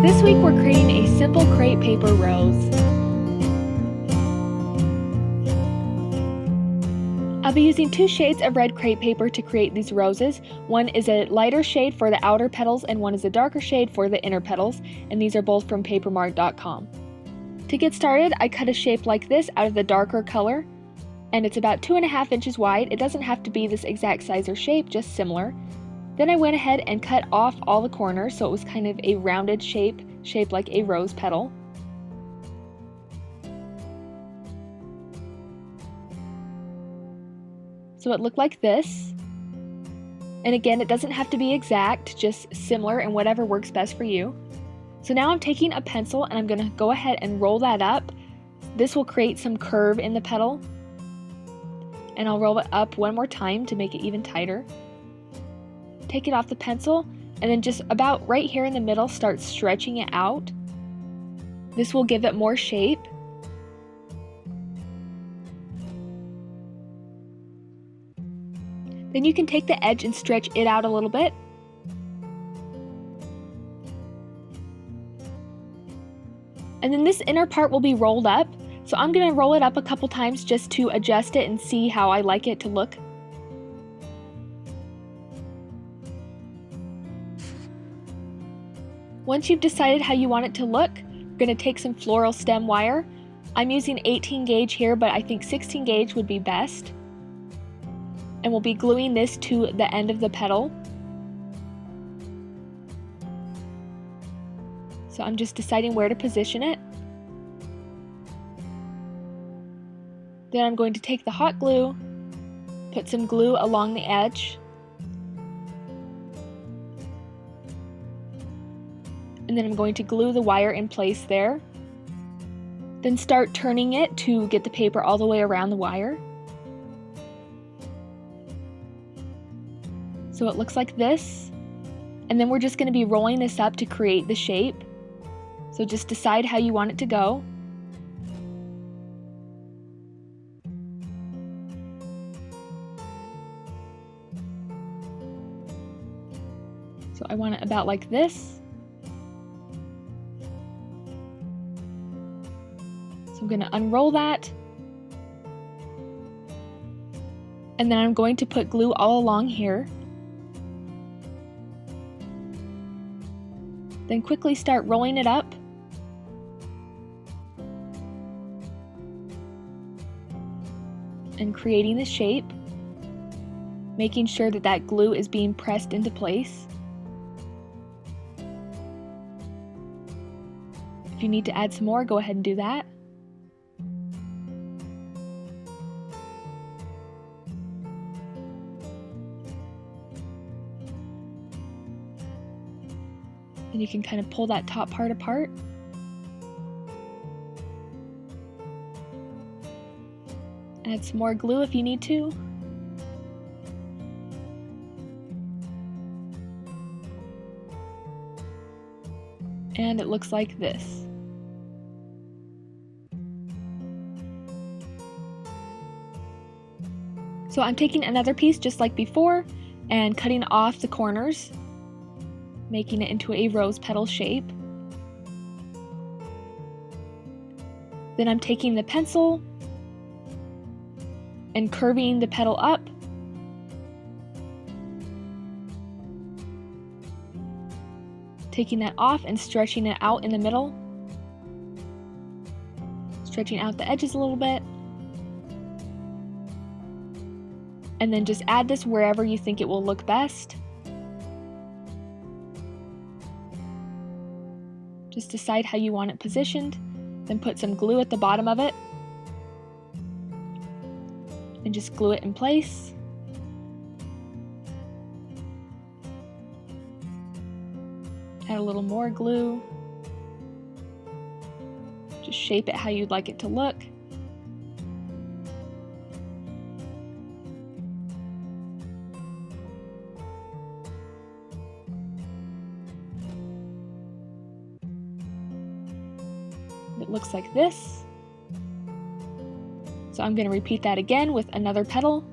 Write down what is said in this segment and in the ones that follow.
This week we're creating a simple crepe paper rose. I'll be using 2 shades of red crepe paper to create these roses. One is a lighter shade for the outer petals and one is a darker shade for the inner petals, and these are both from papermart.com. To get started, I cut a shape like this out of the darker color, and it's about 2.5 inches wide. It doesn't have to be this exact size or shape, just similar. Then I went ahead and cut off all the corners so it was kind of a rounded shape, shaped like a rose petal. So it looked like this. And again, it doesn't have to be exact, just similar and whatever works best for you. So now I'm taking a pencil and I'm going to go ahead and roll that up. This will create some curve in the petal. And I'll roll it up one more time to make it even tighter. Take it off the pencil and then just about right here in the middle start stretching it out. This will give it more shape. Then you can take the edge and stretch it out a little bit. And then this inner part will be rolled up. So I'm going to roll it up a couple times just to adjust it and see how I like it to look. Once you've decided how you want it to look, you're going to take some floral stem wire. I'm using 18 gauge here, but I think 16 gauge would be best. And we'll be gluing this to the end of the petal. So I'm just deciding where to position it. Then I'm going to take the hot glue, put some glue along the edge, and then I'm going to glue the wire in place there. Then start turning it to get the paper all the way around the wire. So it looks like this. And then we're just going to be rolling this up to create the shape. So just decide how you want it to go. So I want it about like this. So I'm going to unroll that. And then I'm going to put glue all along here. Then quickly start rolling it up. And creating the shape. Making sure that that glue is being pressed into place. If you need to add some more, go ahead and do that. And you can kind of pull that top part apart. Add some more glue if you need to. And it looks like this. So I'm taking another piece just like before and cutting off the corners, making it into a rose petal shape. Then I'm taking the pencil and curving the petal up. Taking that off and stretching it out in the middle. Stretching out the edges a little bit. And then just add this wherever you think it will look best. Just decide how you want it positioned, then put some glue at the bottom of it, and just glue it in place. Add a little more glue. Just shape it how you'd like it to look. It looks like this. So I'm going to repeat that again with another petal.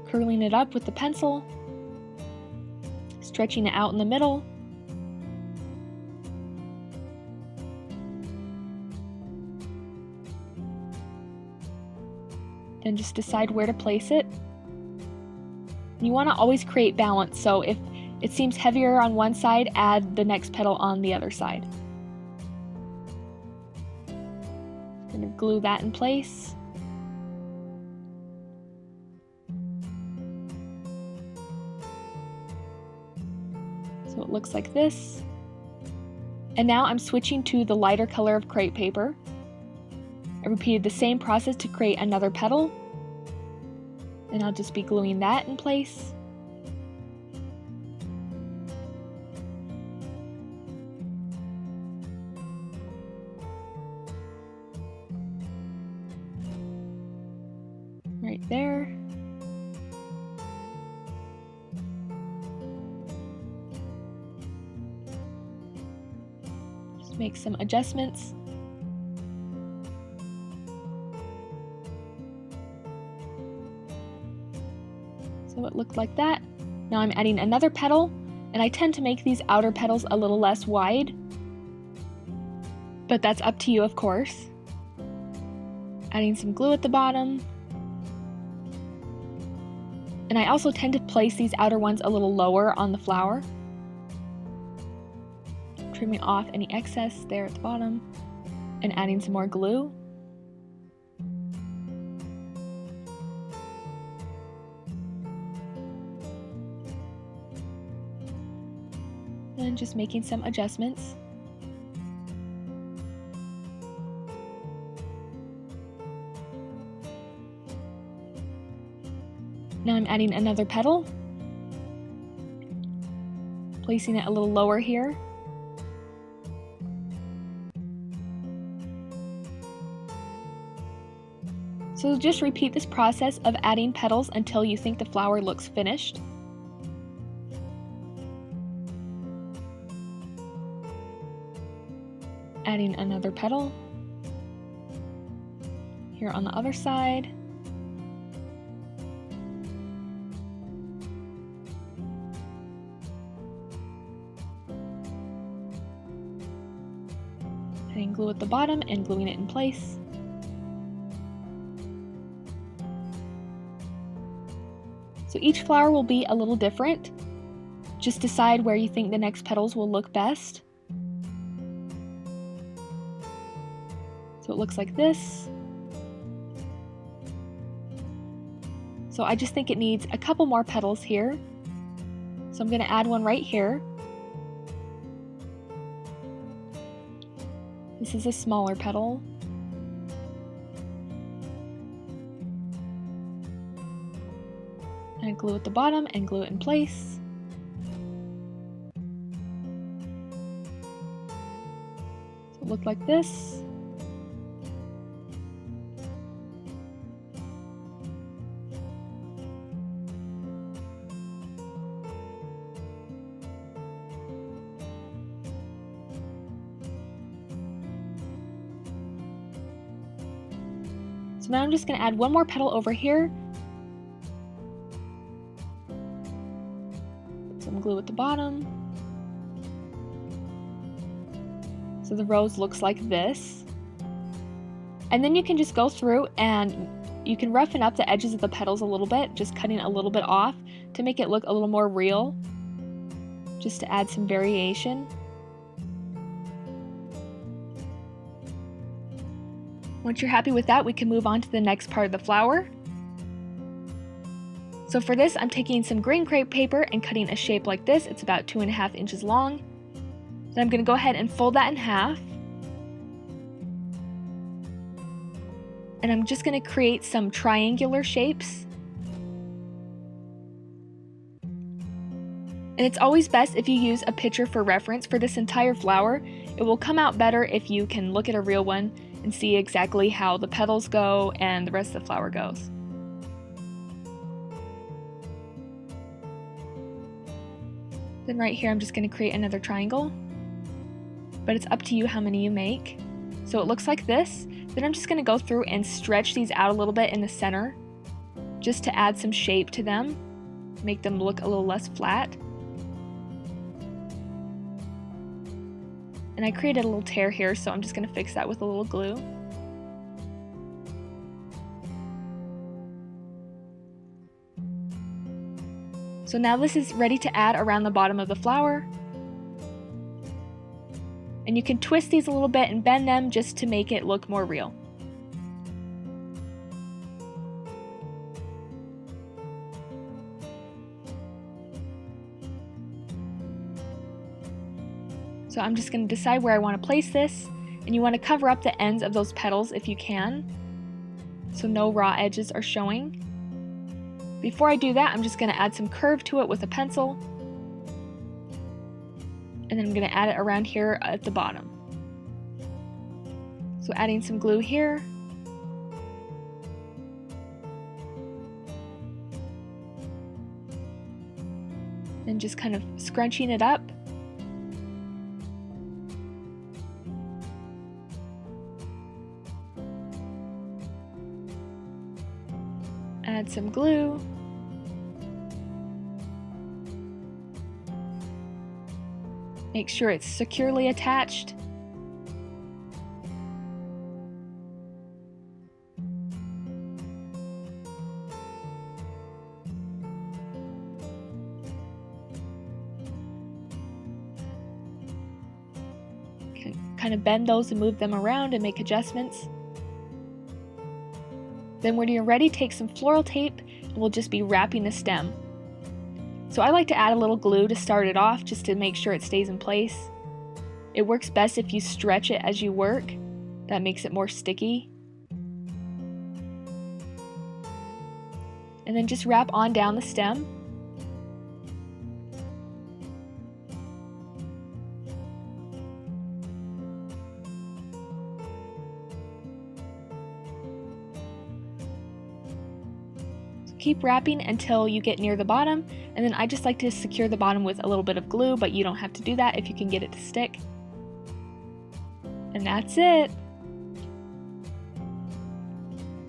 curling it up with the pencil, stretching it out in the middle. Then just decide where to place it. You want to always create balance, so if it seems heavier on one side, add the next petal on the other side. Going to glue that in place. So it looks like this. And now I'm switching to the lighter color of crepe paper. I repeated the same process to create another petal. And I'll just be gluing that in place. Right there. Just make some adjustments. So it looked like that. Now I'm adding another petal, and I tend to make these outer petals a little less wide, but that's up to you, of course. Adding some glue at the bottom. And I also tend to place these outer ones a little lower on the flower. Trimming off any excess there at the bottom, and adding some more glue. And just making some adjustments. Now I'm adding another petal, placing it a little lower here. So just repeat this process of adding petals until you think the flower looks finished. Adding another petal here on the other side. Adding glue at the bottom and gluing it in place. So each flower will be a little different. Just decide where you think the next petals will look best. So it looks like this. So I just think it needs a couple more petals here. So I'm going to add one right here. This is a smaller petal. And glue at the bottom and glue it in place. So it looked like this. So now I'm just going to add one more petal over here. Put some glue at the bottom. So the rose looks like this. And then you can just go through and you can roughen up the edges of the petals a little bit, just cutting a little bit off to make it look a little more real, just to add some variation. Once you're happy with that, we can move on to the next part of the flower. So for this, I'm taking some green crepe paper and cutting a shape like this. It's about 2.5 inches long. Then I'm going to go ahead and fold that in half. And I'm just going to create some triangular shapes. And it's always best if you use a picture for reference for this entire flower. It will come out better if you can look at a real one and see exactly how the petals go and the rest of the flower goes. Then right here I'm just going to create another triangle, but it's up to you how many you make. So it looks like this. Then I'm just going to go through and stretch these out a little bit in the center, just to add some shape to them, make them look a little less flat. And I created a little tear here, so I'm just going to fix that with a little glue. So now this is ready to add around the bottom of the flower. And you can twist these a little bit and bend them just to make it look more real. So I'm just going to decide where I want to place this, and you want to cover up the ends of those petals if you can, so no raw edges are showing. Before I do that, I'm just going to add some curve to it with a pencil, and then I'm going to add it around here at the bottom. So adding some glue here, and just kind of scrunching it up. Add some glue. Make sure it's securely attached. Kind of bend those and move them around and make adjustments. Then when you're ready, take some floral tape and we'll just be wrapping the stem. So I like to add a little glue to start it off just to make sure it stays in place. It works best if you stretch it as you work. That makes it more sticky. And then just wrap on down the stem. Keep wrapping until you get near the bottom, and then I just like to secure the bottom with a little bit of glue, but you don't have to do that if you can get it to stick. And that's it!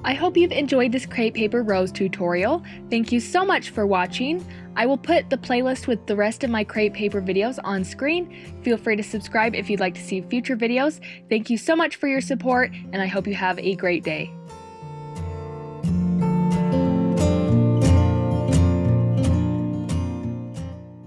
I hope you've enjoyed this crepe paper rose tutorial. Thank you so much for watching. I will put the playlist with the rest of my crepe paper videos on screen. Feel free to subscribe if you'd like to see future videos. Thank you so much for your support, and I hope you have a great day.